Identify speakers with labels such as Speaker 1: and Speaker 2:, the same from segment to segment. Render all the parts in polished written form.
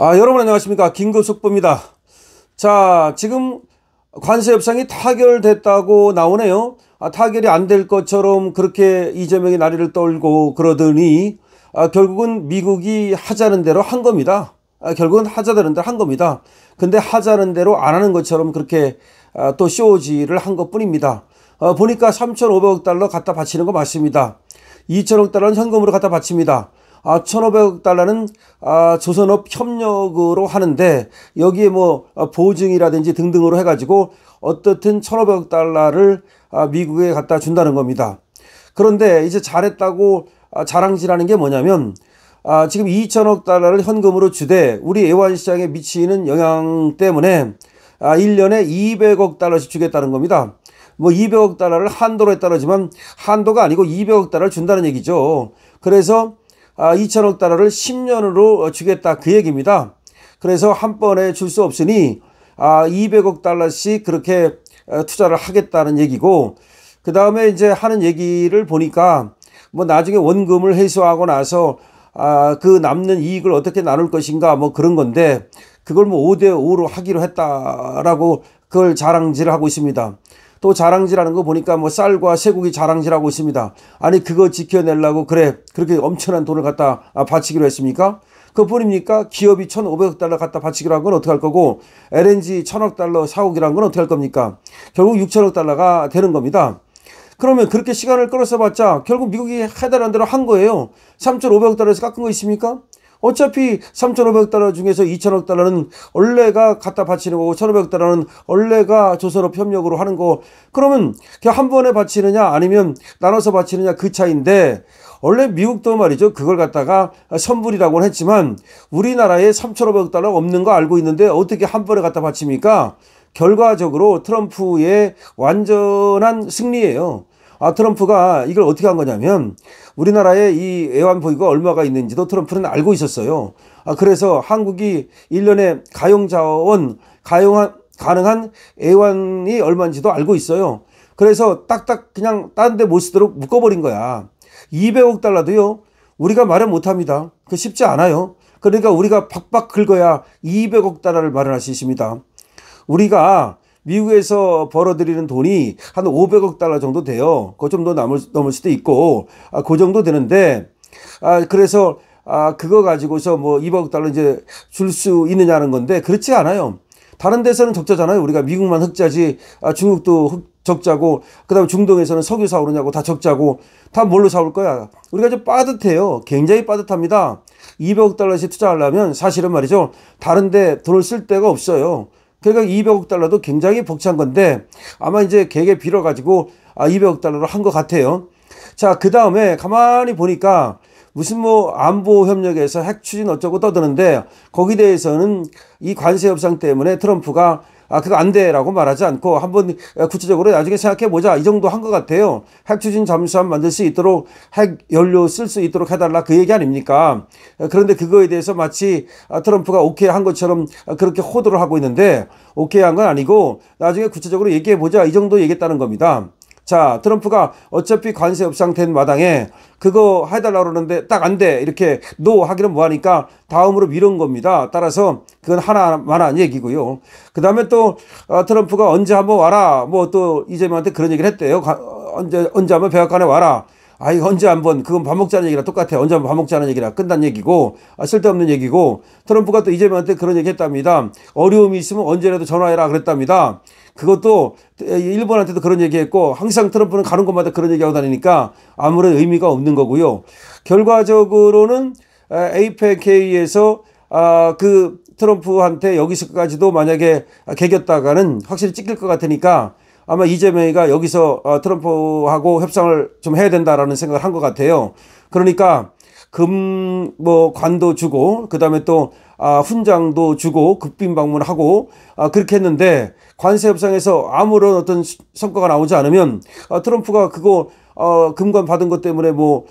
Speaker 1: 여러분 안녕하십니까. 긴급속보입니다. 자, 지금 관세 협상이 타결됐다고 나오네요. 타결이 안 될 것처럼 그렇게 이재명이 나리를 떨고 그러더니 결국은 미국이 하자는 대로 한 겁니다. 결국은 하자는 대로 한 겁니다. 근데 하자는 대로 안 하는 것처럼 그렇게 또 쇼지를 한 것뿐입니다. 보니까 3,500억 달러 갖다 바치는 거 맞습니다. 2천억 달러는 현금으로 갖다 바칩니다. 1,500억 달러는 조선업 협력으로 하는데 여기에 뭐 보증이라든지 등등으로 해가지고 어떻든 1,500억 달러를 미국에 갖다 준다는 겁니다. 그런데 이제 잘했다고 자랑질하는 게 뭐냐면 지금 2천억 달러를 현금으로 주되 우리 애완시장에 미치는 영향 때문에 1년에 200억 달러씩 주겠다는 겁니다. 뭐 200억 달러를 한도로 했다지만 한도가 아니고 200억 달러를 준다는 얘기죠. 그래서 2천억 달러를 10년으로 주겠다 그 얘기입니다. 그래서 한 번에 줄 수 없으니 200억 달러씩 그렇게 투자를 하겠다는 얘기고, 그 다음에 이제 하는 얘기를 보니까 뭐 나중에 원금을 회수하고 나서 그 남는 이익을 어떻게 나눌 것인가 뭐 그런 건데, 그걸 뭐 5대5로 하기로 했다라고 그걸 자랑질을 하고 있습니다. 또 자랑질하는 거 보니까 뭐 쌀과 쇠고기 자랑질하고 있습니다. 아니 그거 지켜내려고 그렇게 엄청난 돈을 갖다 바치기로 했습니까? 그뿐입니까? 기업이 1,500억 달러 갖다 바치기로 한 건 어떻게 할 거고, LNG 1,000억 달러 사오기로 한 건 어떻게 할 겁니까? 결국 6천억 달러가 되는 겁니다. 그러면 그렇게 시간을 끌어서 봤자 결국 미국이 해달라는 대로 한 거예요. 3,500억 달러에서 깎은 거 있습니까? 어차피 3,500억 달러 중에서 2천억 달러는 원래가 갖다 바치는 거고 1,500억 달러는 원래가 조선업 협력으로 하는 거. 그러면 그냥 한 번에 바치느냐 아니면 나눠서 바치느냐 그 차이인데, 원래 미국도 말이죠. 그걸 갖다가 선불이라고는 했지만 우리나라에 3,500억 달러 없는 거 알고 있는데 어떻게 한 번에 갖다 바칩니까? 결과적으로 트럼프의 완전한 승리예요. 트럼프가 이걸 어떻게 한 거냐면 우리나라에 이 애완보육가 얼마가 있는지도 트럼프는 알고 있었어요. 그래서 한국이 1년에 가능한 애완이 얼마인지도 알고 있어요. 그래서 딱딱 그냥 딴 데 못 쓰도록 묶어버린 거야. 200억 달러도요 우리가 마련 못합니다. 그 쉽지 않아요. 그러니까 우리가 박박 긁어야 200억 달러를 마련할 수 있습니다. 우리가 미국에서 벌어들이는 돈이 한 500억 달러 정도 돼요. 그거 좀 더 넘을 수도 있고, 그 정도 되는데, 그래서, 그거 가지고서 뭐 200억 달러 이제 줄 수 있느냐는 건데, 그렇지 않아요. 다른 데서는 적자잖아요. 우리가 미국만 흑자지, 중국도 적자고, 그 다음에 중동에서는 석유 사오느냐고 다 적자고, 다 뭘로 사올 거야? 우리가 좀 빠듯해요. 굉장히 빠듯합니다. 200억 달러씩 투자하려면 사실은 말이죠. 다른 데 돈을 쓸 데가 없어요. 그러니까 200억 달러도 굉장히 벅찬 건데 아마 이제 개개 빌어가지고 200억 달러로 한 것 같아요. 자, 그 다음에 가만히 보니까 무슨 뭐 안보 협력에서 핵 추진 어쩌고 떠드는데 거기에 대해서는 이 관세 협상 때문에 트럼프가 그거 안 돼라고 말하지 않고 한번 구체적으로 나중에 생각해 보자 이 정도 한 것 같아요. 핵 추진 잠수함 만들 수 있도록 핵 연료 쓸 수 있도록 해달라 그 얘기 아닙니까? 그런데 그거에 대해서 마치 트럼프가 오케이 한 것처럼 그렇게 호도를 하고 있는데, 오케이 한 건 아니고 나중에 구체적으로 얘기해 보자 이 정도 얘기했다는 겁니다. 자, 트럼프가 어차피 관세 협상 된 마당에 그거 해달라고 그러는데 딱 안 돼 이렇게 노 하기는 뭐하니까 다음으로 미룬 겁니다. 따라서 그건 하나만한 얘기고요. 그 다음에 또 트럼프가 언제 한번 와라 뭐 또 이재명한테 그런 얘기를 했대요. 언제 한번 백악관에 와라. 이거 언제 한번, 그건 밥 먹자는 얘기랑 똑같아. 언제 한번 밥 먹자는 얘기랑 끝난 얘기고, 쓸데없는 얘기고, 트럼프가 또 이재명한테 그런 얘기 했답니다. 어려움이 있으면 언제라도 전화해라 그랬답니다. 그것도 일본한테도 그런 얘기 했고, 항상 트럼프는 가는 곳마다 그런 얘기하고 다니니까 아무런 의미가 없는 거고요. 결과적으로는 APEC에서 그 트럼프한테 여기서까지도 만약에 개겼다가는 확실히 찍힐 것 같으니까 아마 이재명이가 여기서 트럼프하고 협상을 좀 해야 된다라는 생각을 한 것 같아요. 그러니까 관도 주고 그다음에 또 훈장도 주고 국빈 방문하고 그렇게 했는데, 관세 협상에서 아무런 어떤 성과가 나오지 않으면 트럼프가 그거 금관 받은 것 때문에 뭐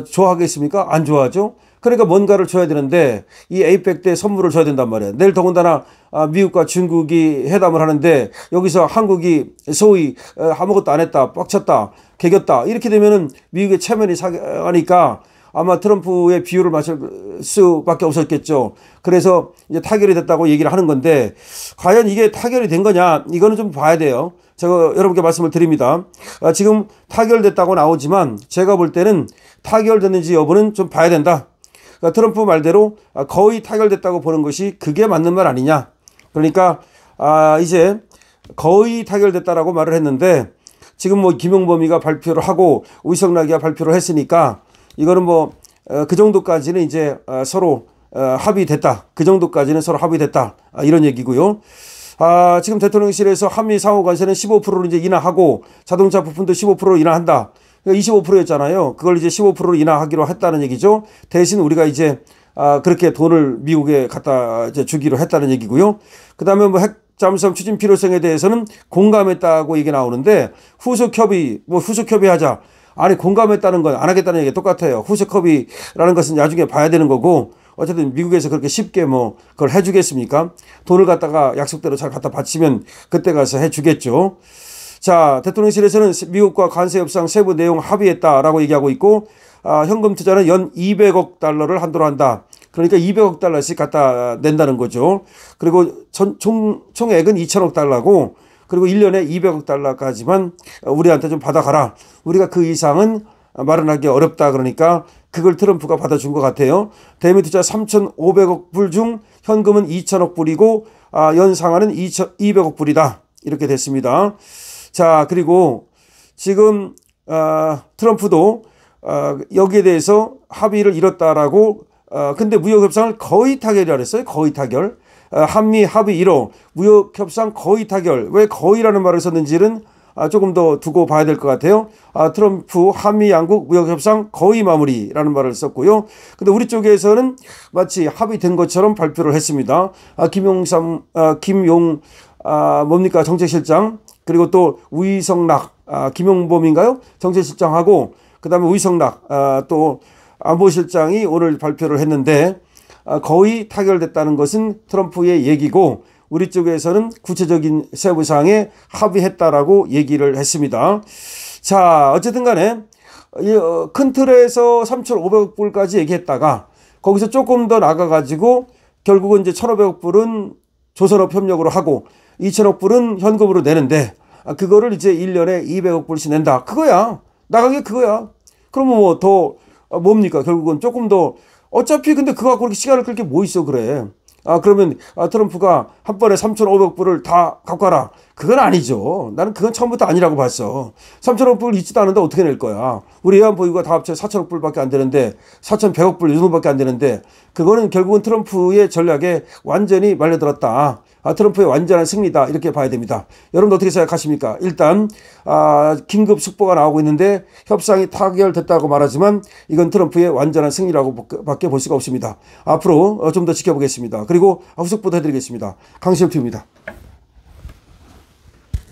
Speaker 1: 좋아하겠습니까? 안 좋아하죠. 그러니까 뭔가를 줘야 되는데 이 에이펙 때 선물을 줘야 된단 말이에요. 내일 더군다나 미국과 중국이 회담을 하는데 여기서 한국이 소위 아무것도 안 했다, 빡쳤다, 개겼다 이렇게 되면은 미국의 체면이 상하니까 아마 트럼프의 비유를 맞출 수밖에 없었겠죠. 그래서 이제 타결이 됐다고 얘기를 하는 건데 과연 이게 타결이 된 거냐 이거는 좀 봐야 돼요. 제가 여러분께 말씀을 드립니다. 지금 타결됐다고 나오지만 제가 볼 때는 타결됐는지 여부는 좀 봐야 된다. 그러니까 트럼프 말대로 거의 타결됐다고 보는 것이 그게 맞는 말 아니냐. 그러니까 이제 거의 타결됐다라고 말을 했는데 지금 뭐 김용범이가 발표를 하고 우이성락이가 발표를 했으니까 이거는 뭐 그 정도까지는 이제 서로 합의됐다. 그 정도까지는 서로 합의됐다. 이런 얘기고요. 지금 대통령실에서 한미 상호 관세는 15%로 이제 인하하고 자동차 부품도 15%로 인하한다. 25%였잖아요. 그걸 이제 15%로 인하하기로 했다는 얘기죠. 대신 우리가 이제 그렇게 돈을 미국에 갖다 이제 주기로 했다는 얘기고요. 그다음에 뭐 핵잠수함 추진 필요성에 대해서는 공감했다고 얘기 나오는데 후속 협의 하자. 아니 공감했다는 건 안 하겠다는 얘기가 똑같아요. 후속 협의라는 것은 나중에 봐야 되는 거고 어쨌든 미국에서 그렇게 쉽게 뭐 그걸 해주겠습니까? 돈을 갖다가 약속대로 잘 갖다 바치면 그때 가서 해주겠죠. 자, 대통령실에서는 미국과 관세 협상 세부 내용 합의했다라고 얘기하고 있고 현금 투자는 연 200억 달러를 한도로 한다. 그러니까 200억 달러씩 갖다 낸다는 거죠. 그리고 총액은 2천억 달러고 그리고 1년에 200억 달러까지만 우리한테 좀 받아가라. 우리가 그 이상은 마련하기 어렵다. 그러니까 그걸 트럼프가 받아준 것 같아요. 대미 투자 3,500억 불 중 현금은 2천억 불이고 연 상한은 200억 불이다. 이렇게 됐습니다. 자, 그리고 지금 트럼프도 여기에 대해서 합의를 이뤘다라고 근데 무역협상을 거의 타결이라고 했어요. 거의 타결. 한미 합의 1호 무역협상 거의 타결. 왜 거의라는 말을 썼는지는 조금 더 두고 봐야 될 것 같아요. 트럼프 한미 양국 무역협상 거의 마무리라는 말을 썼고요. 근데 우리 쪽에서는 마치 합의된 것처럼 발표를 했습니다. 뭡니까 정책실장 그리고 또 우이성락 김용범인가요? 정책실장하고 그다음에 우이성락 또 안보실장이 오늘 발표를 했는데 거의 타결됐다는 것은 트럼프의 얘기고 우리 쪽에서는 구체적인 세부사항에 합의했다라고 얘기를 했습니다. 자, 어쨌든 간에 큰 틀에서 3,500억 불까지 얘기했다가 거기서 조금 더 나가가지고 결국은 이제 1,500억 불은 조선업 협력으로 하고 2천억 불은 현금으로 내는데 그거를 이제 1년에 200억 불씩 낸다. 그거야. 나간 게 그거야. 그러면 뭐 더 뭡니까? 결국은 조금 더 어차피 근데 그거 갖고 그렇게 시간을 끌 게 뭐 있어 그래. 그러면 트럼프가 한 번에 3,500 불을 다 갖고 가라. 그건 아니죠. 나는 그건 처음부터 아니라고 봤어. 3,000억 불 있지도 않은데 어떻게 낼 거야. 우리 외환보유가 다 합쳐 4,000억 불밖에 안 되는데 4,100억 불 이 정도밖에 안 되는데 그거는 결국은 트럼프의 전략에 완전히 말려들었다. 트럼프의 완전한 승리다. 이렇게 봐야 됩니다. 여러분 어떻게 생각하십니까? 일단 긴급 속보가 나오고 있는데 협상이 타결됐다고 말하지만 이건 트럼프의 완전한 승리라고 밖에 볼 수가 없습니다. 앞으로 좀 더 지켜보겠습니다. 그리고 후속보도 해드리겠습니다. 강시혁TV입니다.